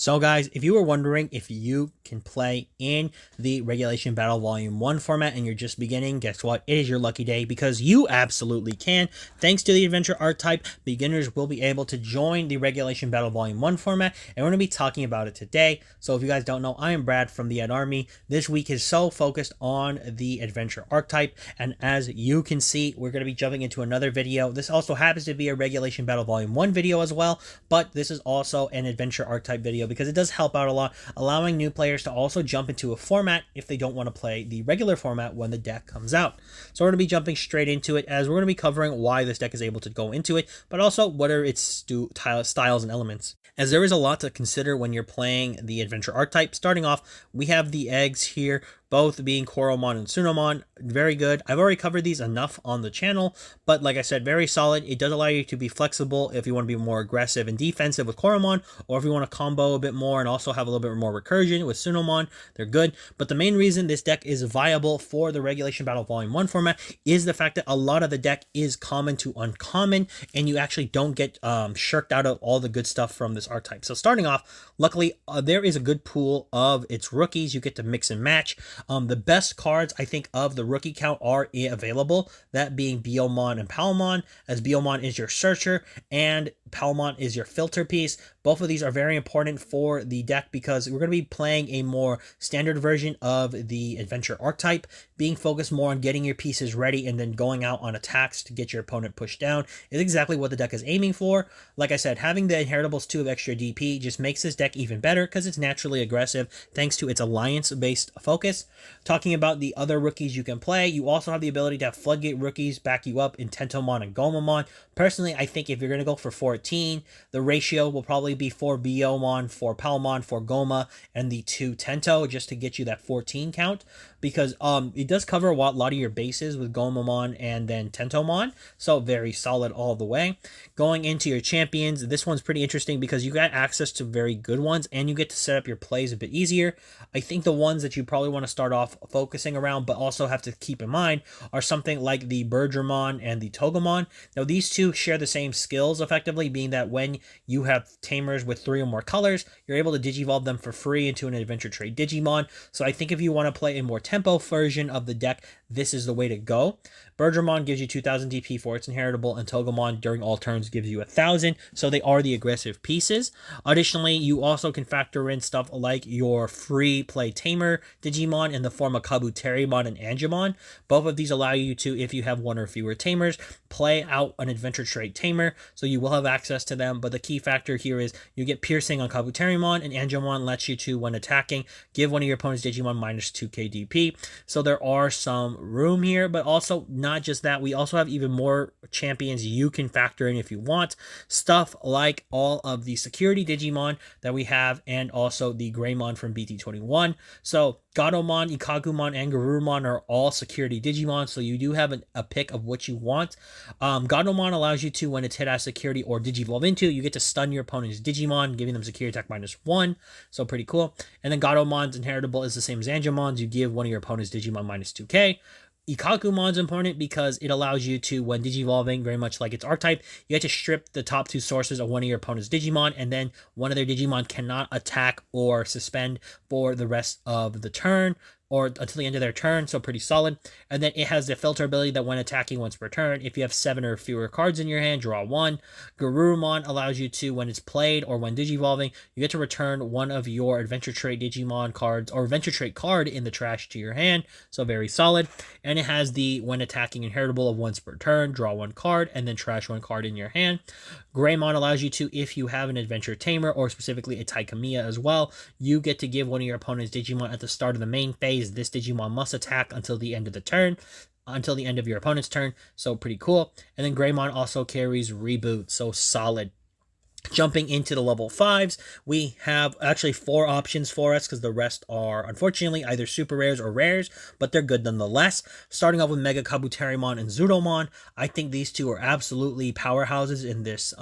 So guys, if you were wondering if you can play in the Regulation Battle Volume 1 format and you're just beginning, guess what? It is your lucky day because you absolutely can. Thanks to the Adventure Archetype, beginners will be able to join the Regulation Battle Volume 1 format, and we're going to be talking about it today. So if you guys don't know, I am Brad from the Ed Army. This week is so focused on the Adventure Archetype, and as you can see, we're going to be jumping into another video. This also happens to be a Regulation Battle Volume 1 video as well, but this is also an Adventure Archetype video because it does help out a lot, allowing new players to also jump into a format if they don't want to play the regular format when the deck comes out. So we're going to be jumping straight into it, as we're going to be covering why this deck is able to go into it, but also what are its styles and elements, as there is a lot to consider when you're playing the Adventure Archetype. Starting off, we have the eggs here, both being Koromon and Tsunomon. Very good. I've already covered these enough on the channel, but like I said, very solid. It does allow you to be flexible if you want to be more aggressive and defensive with Koromon, or if you want to combo a bit more and also have a little bit more recursion with Tsunomon. They're good. But the main reason this deck is viable for the Regulation Battle Volume 1 format is the fact that a lot of the deck is common to uncommon, and you actually don't get shirked out of all the good stuff from this archetype. So starting off, luckily, there is a good pool of its rookies you get to mix and match. The best cards, I think, of the rookie count are available, that being Biomon and Palmon, as Biomon is your searcher and Palmon is your filter piece. Both of these are very important for the deck because we're going to be playing a more standard version of the Adventure Archetype, being focused more on getting your pieces ready and then going out on attacks to get your opponent pushed down is exactly what the deck is aiming for. Like I said, having the Inheritables 2 of extra DP just makes this deck even better because it's naturally aggressive thanks to its alliance-based focus. Talking about the other rookies you can play, you also have the ability to have Floodgate rookies back you up in Tentomon and Gomamon. Personally, I think if you're going to go for 14, the ratio will probably be 4 Biomon, 4 Palmon, 4 Goma, and the 2 Tento, just to get you that 14 count, because it does cover a lot of your bases with Gomamon and then Tentomon, so very solid all the way. Going into your champions, this one's pretty interesting because you got access to very good ones and you get to set up your plays a bit easier. I think the ones that you probably want to start off focusing around but also have to keep in mind are something like the Bergermon and the Togemon. Now these two share the same skills effectively, being that when you have tamers with 3 or more colors, you're able to digivolve them for free into an adventure trait Digimon. So I think if you want to play a more tempo version of the deck, this is the way to go. Bergermon gives you 2000 DP for its inheritable, and Togemon during all turns gives you 1000, so they are the aggressive pieces. Additionally, you also can factor in stuff like your free play tamer Digimon in the form of Kabuterimon and Angemon. Both of these allow you to, if you have 1 or fewer tamers, play out an adventure trait tamer, so you will have access to them. But the key factor here is you get piercing on Kabuterimon, and Angemon lets you to, when attacking, give one of your opponent's Digimon minus 2k DP. So there are some room here, but also not just that, we also have even more champions you can factor in if you want. Stuff like all of the security Digimon that we have, and also the Greymon from BT21. So Gatomon, Ikagumon, and Garurumon are all security Digimon, so you do have a pick of what you want. Gatomon allows you to, when it's hit as security or Digivolve into, you get to stun your opponent's Digimon, giving them security attack -1, so pretty cool. And then Gatomon's inheritable is the same as Angemon's, you give one of your opponent's Digimon minus 2k. Ikakumon's important because it allows you to, when digivolving, very much like its archetype, you have to strip the top 2 sources of one of your opponent's Digimon, and then one of their Digimon cannot attack or suspend for the rest of the turn, or until the end of their turn, so pretty solid. And then it has the filter ability that when attacking once per turn, if you have 7 or fewer cards in your hand, draw 1. Garurumon allows you to, when it's played or when digivolving, you get to return one of your adventure trait Digimon cards or adventure trait card in the trash to your hand, so very solid. And it has the, when attacking, inheritable of once per turn, draw 1 card, and then trash 1 card in your hand. Greymon allows you to, if you have an adventure tamer or specifically a Taikamiya as well, you get to give one of your opponent's Digimon at the start of the main phase. This Digimon must attack until the end of the turn, until the end of your opponent's turn, so pretty cool. And then Greymon also carries Reboot, so solid. Jumping into the level 5s, we have actually 4 options for us because the rest are unfortunately either super rares or rares, but they're good nonetheless. Starting off with Mega Kabuterimon and Zudomon, I think these two are absolutely powerhouses in this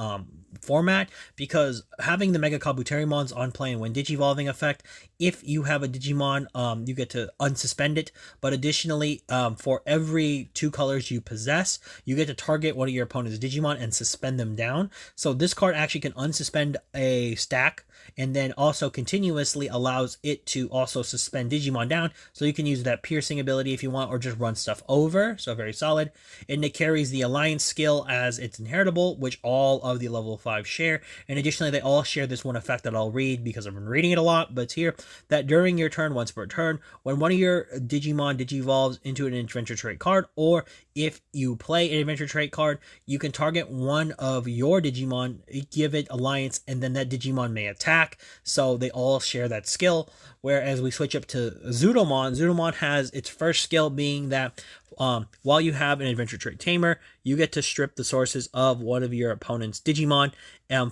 format, because having the Mega Kabuterimons on play and when digivolving effect, if you have a Digimon, you get to unsuspend it, but additionally, for every 2 colors you possess, you get to target one of your opponent's Digimon and suspend them down. So this card actually can unsuspend a stack, and then also continuously allows it to also suspend Digimon down, so you can use that piercing ability if you want, or just run stuff over, so very solid. And it carries the Alliance skill as it's inheritable, which all of the level 5 share, and additionally they all share this one effect that I'll read because I've been reading it a lot, but it's here, that during your turn, once per turn, when one of your Digimon digivolves into an adventure trait card, or if you play an adventure trait card, you can target one of your Digimon, give it Alliance, and then that Digimon may attack, so they all share that skill. Whereas we switch up to Zudomon has its first skill being that while you have an adventure trait tamer, you get to strip the sources of one of your opponent's Digimon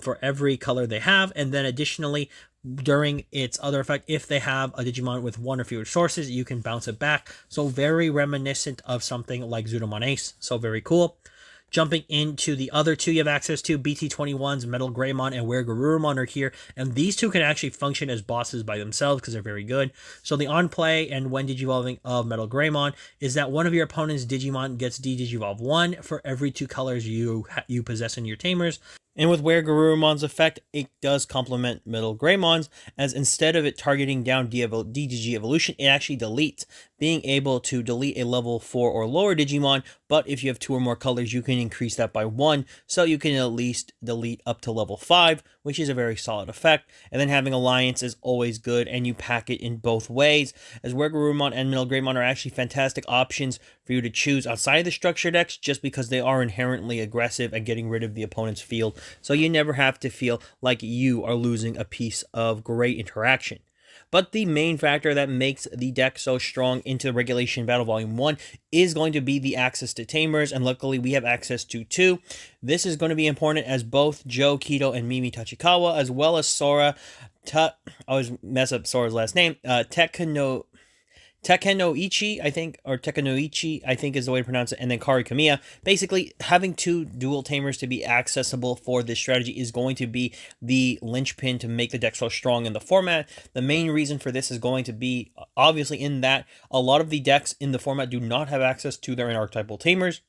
for every color they have, and then additionally, during its other effect, if they have a Digimon with one or fewer sources, you can bounce it back. So very reminiscent of something like Zudomon Ace. So very cool. Jumping into the other two you have access to, BT21's Metal Greymon and WereGarurumon are here, and these two can actually function as bosses by themselves because they're very good. So the on-play and when digivolving of Metal Greymon is that one of your opponent's Digimon gets D-Digivolve 1 for every 2 colors you possess in your tamers. And with WereGarurumon's effect, it does complement Metal Greymon's, as instead of it targeting down DDG evolution, it actually deletes, being able to delete a level 4 or lower Digimon, but if you have 2 or more colors, you can increase that by 1, so you can at least delete up to level 5, which is a very solid effect. And then having Alliance is always good, and you pack it in both ways, as WereGarurumon and Metal Greymon are actually fantastic options for you to choose outside of the structure decks, just because they are inherently aggressive at getting rid of the opponent's field, so you never have to feel like you are losing a piece of great interaction. But the main factor that makes the deck so strong into Regulation Battle Volume 1 is going to be the access to Tamers, and luckily we have access to 2. This is going to be important as both Joe Kito and Mimi Tachikawa, as well as Sora, I always mess up Sora's last name, Tekenoichi, I think, or Tekenoichi, I think is the way to pronounce it, and then Kari Kamiya. Basically, having 2 dual tamers to be accessible for this strategy is going to be the linchpin to make the deck so strong in the format. The main reason for this is going to be, obviously, in that a lot of the decks in the format do not have access to their archetypal tamers.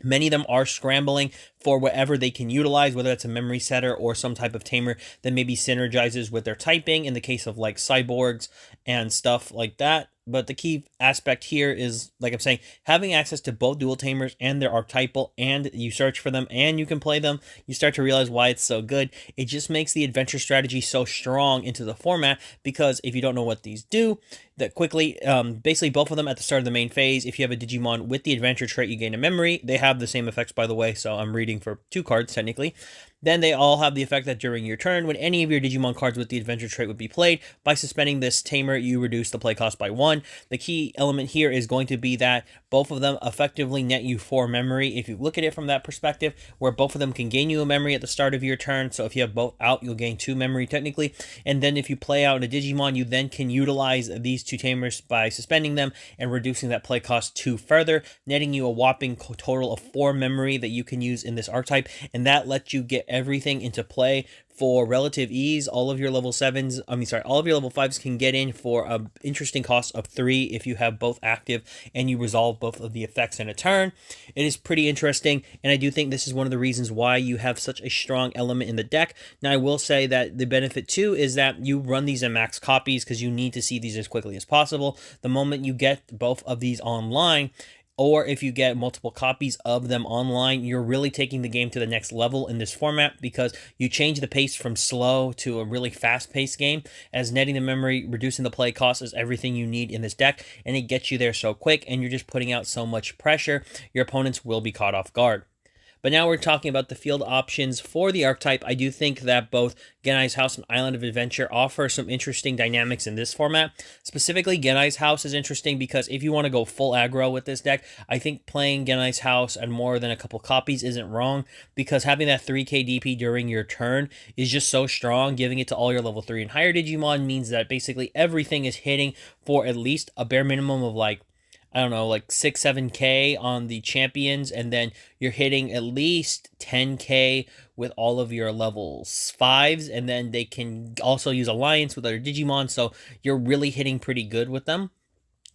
Many of them are scrambling for whatever they can utilize, whether that's a memory setter or some type of tamer that maybe synergizes with their typing, in the case of like cyborgs and stuff like that. But the key aspect here is, like I'm saying, having access to both dual tamers and their archetypal, and you search for them and you can play them, you start to realize why it's so good. It just makes the adventure strategy so strong into the format, because if you don't know what these do, that quickly, basically both of them at the start of the main phase, if you have a Digimon with the adventure trait, you gain a memory. They have the same effects, by the way, so I'm reading for 2 cards technically. Then they all have the effect that during your turn, when any of your Digimon cards with the adventure trait would be played, by suspending this tamer, you reduce the play cost by 1. The key element here is going to be that both of them effectively net you 4 memory, if you look at it from that perspective, where both of them can gain you a memory at the start of your turn. So if you have both out, you'll gain 2 memory technically. And then if you play out a Digimon, you then can utilize these 2 tamers by suspending them and reducing that play cost 2 further, netting you a whopping total of 4 memory that you can use in this archetype. And that lets you get everything into play for relative ease. All of your level 7s, all of your level 5s can get in for an interesting cost of 3 if you have both active and you resolve both of the effects in a turn. It is pretty interesting, and I do think this is one of the reasons why you have such a strong element in the deck. Now, I will say that the benefit too is that you run these in max copies because you need to see these as quickly as possible. The moment you get both of these online, or if you get multiple copies of them online, you're really taking the game to the next level in this format, because you change the pace from slow to a really fast-paced game, as netting the memory, reducing the play cost is everything you need in this deck, and it gets you there so quick, and you're just putting out so much pressure, your opponents will be caught off guard. But now we're talking about the field options for the archetype. I do think that both Genai's House and Island of Adventure offer some interesting dynamics in this format. Specifically, Genai's House is interesting because if you want to go full aggro with this deck, I think playing Genai's House and more than a couple copies isn't wrong, because having that 3k DP during your turn is just so strong. Giving it to all your level 3 and higher Digimon means that basically everything is hitting for at least a bare minimum of like 6, 7k on the champions, and then you're hitting at least 10k with all of your levels 5s, and then they can also use Alliance with other Digimon, so you're really hitting pretty good with them.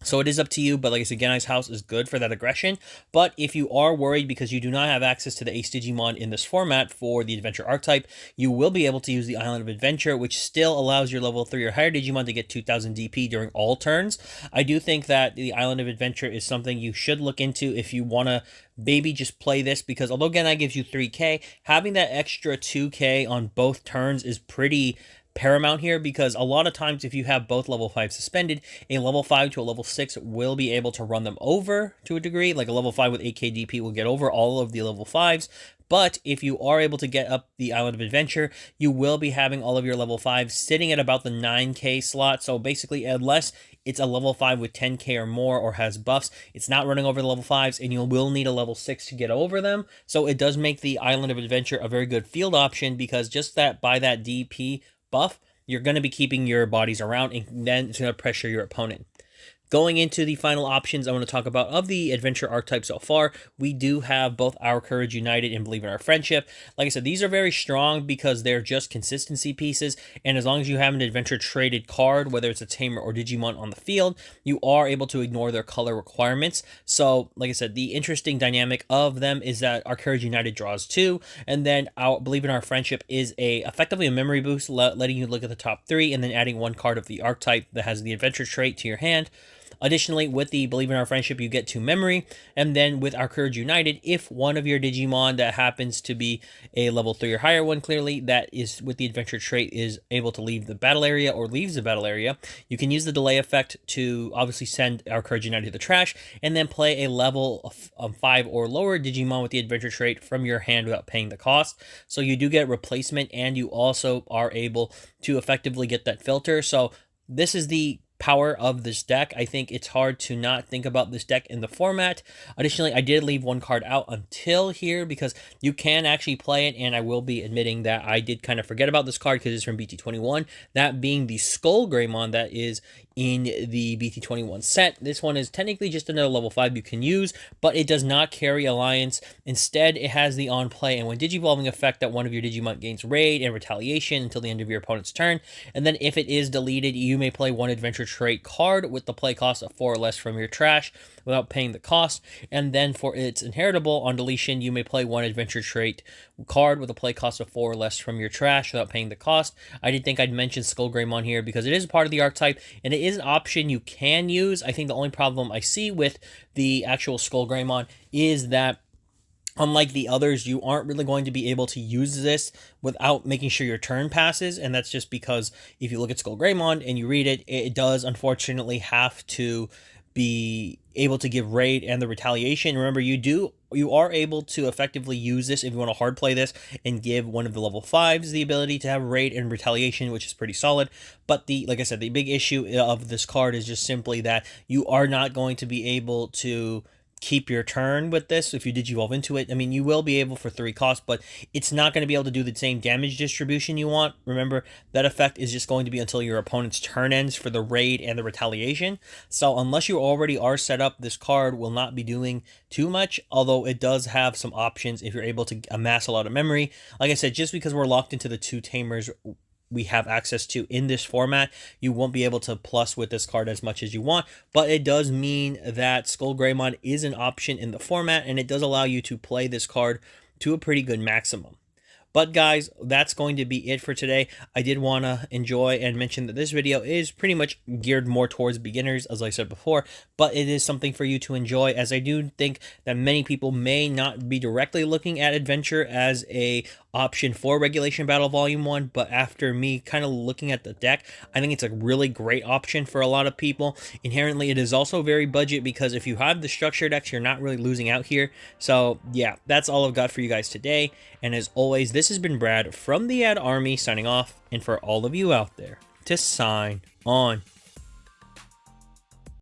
So it is up to you, but like I said, Genai's House is good for that aggression. But if you are worried because you do not have access to the Ace Digimon in this format for the Adventure Archetype, you will be able to use the Island of Adventure, which still allows your level 3 or higher Digimon to get 2000 DP during all turns. I do think that the Island of Adventure is something you should look into if you want to maybe just play this, because although Genai gives you 3k, having that extra 2k on both turns is pretty paramount here, because a lot of times if you have both level 5 suspended, a level 5 to a level 6 will be able to run them over to a degree. Like a level 5 with 8k DP will get over all of the level 5s. But if you are able to get up the Island of Adventure, you will be having all of your level 5s sitting at about the 9k slot. So basically, unless it's a level 5 with 10k or more or has buffs, it's not running over the level 5s, and you will need a level 6 to get over them. So it does make the Island of Adventure a very good field option, because just that by that DP buff, you're going to be keeping your bodies around, and then it's going to pressure your opponent. Going into the final options I want to talk about of the Adventure archetype so far, we do have both Our Courage United and Believe in Our Friendship. Like I said, these are very strong because they're just consistency pieces, and as long as you have an Adventure traded card, whether it's a Tamer or Digimon on the field, you are able to ignore their color requirements. So, like I said, the interesting dynamic of them is that Our Courage United draws 2, and then Our Believe in Our Friendship is effectively a memory boost, letting you look at the top 3, and then adding 1 card of the archetype that has the Adventure trait to your hand. Additionally, with the Believe in Our Friendship, you get 2 memory, and then with Our Courage United, if one of your Digimon that happens to be a level 3 or higher one, clearly, that is with the Adventure trait, is able to leave the battle area or leaves the battle area, you can use the delay effect to obviously send Our Courage United to the trash, and then play a level of 5 or lower Digimon with the Adventure trait from your hand without paying the cost. So you do get replacement, and you also are able to effectively get that filter. So this is the power of this deck. I think it's hard to not think about this deck in the format. Additionally, I did leave 1 card out until here because you can actually play it, and I will be admitting that I did kind of forget about this card because it's from BT21, that being the Skull Greymon that is in the BT21 set. This one is technically just another level 5 you can use, but it does not carry Alliance. Instead, it has the on play and when Digivolving effect that one of your Digimon gains Raid and Retaliation until the end of your opponent's turn, and then if it is deleted, you may play 1 Adventure trait card with the play cost of 4 or less from your trash without paying the cost, and then for its inheritable, on deletion, you may play 1 Adventure trait card with a play cost of 4 or less from your trash without paying the cost. I did think I'd mention Skull Greymon here because it is a part of the archetype, and it is an option you can use. I think the only problem I see with the actual Skull Greymon is that unlike the others, you aren't really going to be able to use this without making sure your turn passes, and that's just because if you look at Skull Greymon and you read it, it does unfortunately have to be able to give Raid and the Retaliation. Remember, you are able to effectively use this if you want to hard play this and give one of the level 5s the ability to have Raid and Retaliation, which is pretty solid. But like I said, the big issue of this card is just simply that you are not going to be able to keep your turn with this if you Digivolve into it. I mean, you will be able for 3 costs, but it's not going to be able to do the same damage distribution you want. Remember, that effect is just going to be until your opponent's turn ends for the Raid and the Retaliation. So unless you already are set up, this card will not be doing too much, although it does have some options if you're able to amass a lot of memory. Like I said, just because we're locked into the 2 Tamers we have access to in this format, you won't be able to plus with this card as much as you want, but it does mean that Skull Greymon is an option in the format, and it does allow you to play this card to a pretty good maximum. But guys, that's going to be it for today. I did want to enjoy and mention that this video is pretty much geared more towards beginners, as I said before, but it is something for you to enjoy, as I do think that many people may not be directly looking at Adventure as a option for Regulation Battle Volume 1, but after me kind of looking at the deck, I think it's a really great option for a lot of people. Inherently, it is also very budget, because if you have the structure decks, you're not really losing out here. So yeah, that's all I've got for you guys today, and as always, this has been Brad from the Ad Army signing off, and for all of you out there, to sign on.